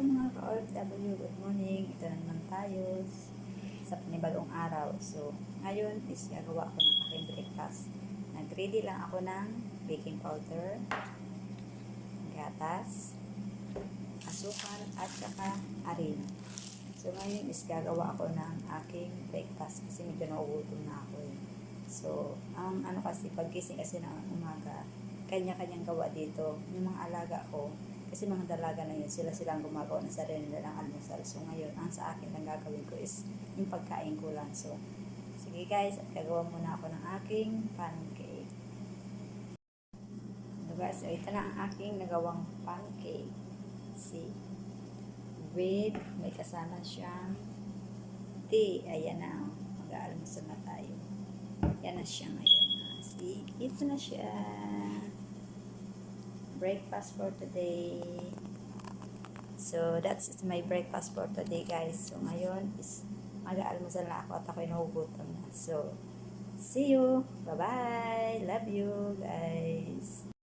Hello mga ka-OFW, good morning. Ito na naman tayo sa panibagong araw. So, ngayon is gagawa ko ng aking breakfast. Nag-ready lang ako ng baking powder, gatas, asukal, at saka arin. So, ngayon is gagawa ako ng aking breakfast kasi medyo nauutom na ako eh. So, ang ano kasi, pagkising kasi ng umaga, kanya-kanyang gawa dito. Yung mga alaga ko, kasi mga dalaga na yun, sila-silang gumagawa ng sarili nila ng almusal. So ngayon, ang sa akin lang gagawin ko is yung pagkain ko lang. So, sige guys, at gagawa muna ako ng aking pancake. So guys, ito na ang aking nagawang pancake. See? With, may kasama siyang tea. Ayan na, mag-aalmusal na tayo. Yan na siya ngayon. See? Ito na siya. Breakfast for today. So, that's my breakfast for today, guys. So, ngayon is mag-aalmusal na ako at ako'y nahugutom na. So, see you. Bye-bye. Love you, guys.